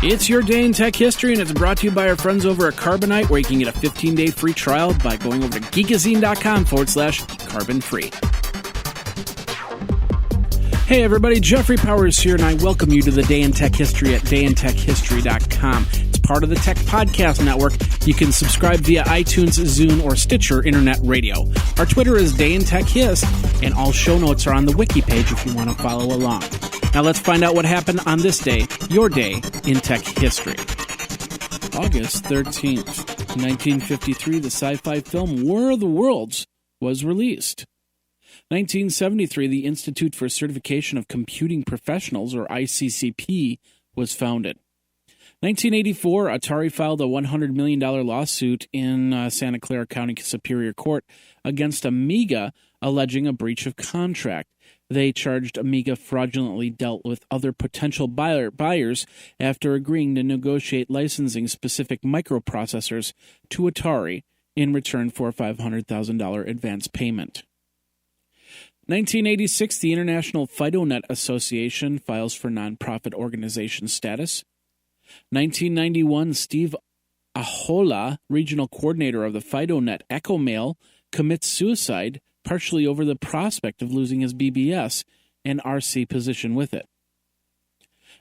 It's your day in tech history, and it's brought to you by our friends over at Carbonite, where you can get a 15-day free trial by going over to geekazine.com/carbon-free. Hey everybody, Jeffrey Powers here, and I welcome you to the Day in Tech History at dayintechhistory.com. It's part of the Tech Podcast Network. You can subscribe via iTunes, Zune, or Stitcher Internet Radio. Our Twitter is Day in Tech Hist, and all show notes are on the wiki page if you want to follow along. Now let's find out what happened on this day, your day in tech history. August 13th, 1953, the sci-fi film War of the Worlds was released. 1973, the Institute for Certification of Computing Professionals, or ICCP, was founded. 1984, Atari filed a $100 million lawsuit in Santa Clara County Superior Court against Amiga, alleging a breach of contract. They charged Amiga fraudulently dealt with other potential buyers after agreeing to negotiate licensing specific microprocessors to Atari in return for a $500,000 advance payment. 1986, the International FidoNet Association files for nonprofit organization status. 1991, Steve Ahola, regional coordinator of the FidoNet Echo Mail, commits suicide partially over the prospect of losing his BBS and RC position with it.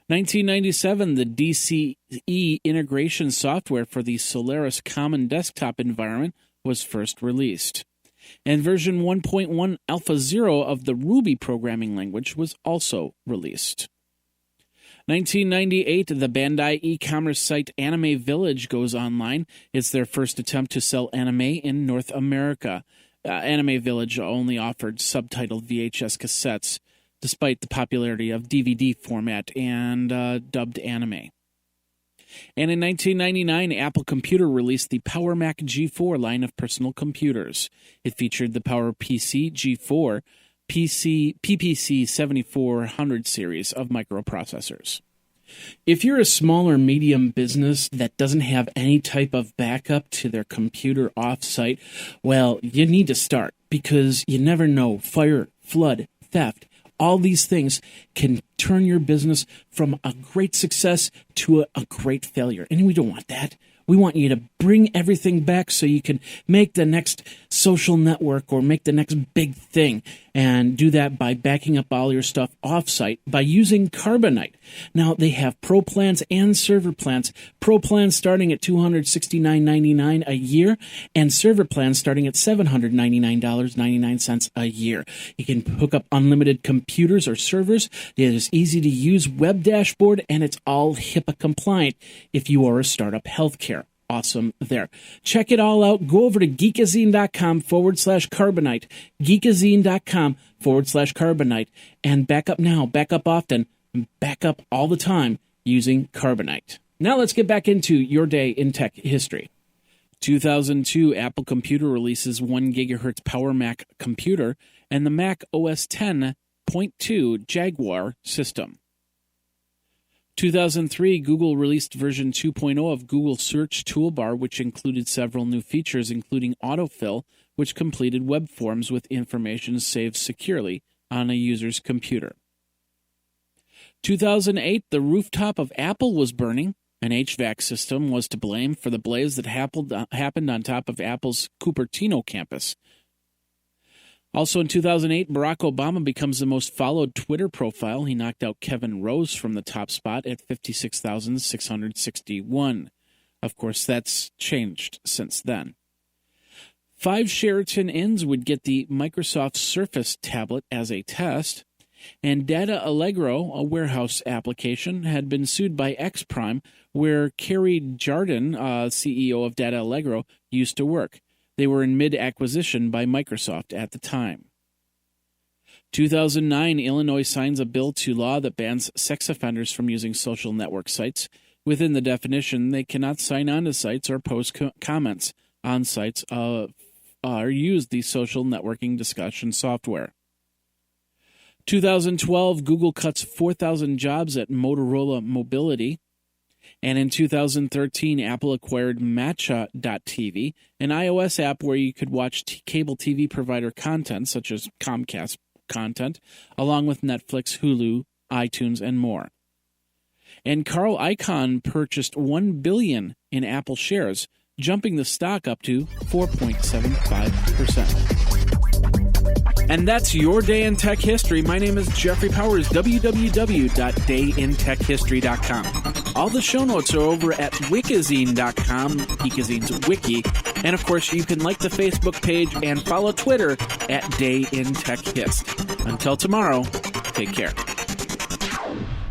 1997, the DCE integration software for the Solaris Common Desktop environment was first released. And version 1.1 Alpha 0 of the Ruby programming language was also released. 1998, the Bandai e-commerce site Anime Village goes online. It's their first attempt to sell anime in North America. Anime Village only offered subtitled VHS cassettes, despite the popularity of DVD format and dubbed anime. And in 1999, Apple Computer released the Power Mac G4 line of personal computers. It featured the Power PC G4, PPC 7400 series of microprocessors. If you're a small or medium business that doesn't have any type of backup to their computer off-site, well, you need to start, because you never know. Fire, flood, theft, all these things can turn your business from a great success to a great failure. And we don't want that. We want you to bring everything back so you can make the next social network or make the next big thing. And do that by backing up all your stuff offsite by using Carbonite. Now, they have Pro plans and server plans. Pro plans starting at $269.99 a year, and server plans starting at $799.99 a year. You can hook up unlimited computers or servers. It is easy to use web dashboard, and it's all HIPAA compliant if you are a startup healthcare. Awesome there. Check it all out. Go over to geekazine.com/carbonite, geekazine.com/carbonite, and back up now, back up often, and back up all the time using Carbonite. Now let's get back into your day in tech history. 2002, Apple Computer releases 1 GHz Power Mac computer and the Mac OS 10.2 Jaguar system. 2003, Google released version 2.0 of Google Search Toolbar, which included several new features, including autofill, which completed web forms with information saved securely on a user's computer. 2008, the rooftop of Apple was burning. An HVAC system was to blame for the blaze that happened on top of Apple's Cupertino campus. Also in 2008, Barack Obama becomes the most followed Twitter profile. He knocked out Kevin Rose from the top spot at 56,661. Of course, that's changed since then. 5 Sheraton Inns would get the Microsoft Surface tablet as a test. And Datallegro, a warehouse application, had been sued by XPrime, where Kerry Jardin, CEO of Datallegro, used to work. They were in mid-acquisition by Microsoft at the time. 2009, Illinois signs a bill to law that bans sex offenders from using social network sites. Within the definition, they cannot sign on to sites or post comments on sites or use the social networking discussion software. 2012, Google cuts 4,000 jobs at Motorola Mobility. And in 2013, Apple acquired Matcha.tv, an iOS app where you could watch cable TV provider content, such as Comcast content, along with Netflix, Hulu, iTunes, and more. And Carl Icahn purchased $1 billion in Apple shares, jumping the stock up to 4.75%. And that's your day in tech history. My name is Jeffrey Powers, www.dayintechhistory.com. All the show notes are over at wikizine.com, Geekazine's wiki. And of course, you can like the Facebook page and follow Twitter at Day in Tech Hist. Until tomorrow, take care.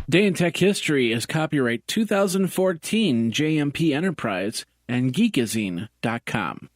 Day in Tech History is copyright 2014 JMP Enterprise and Geekazine.com.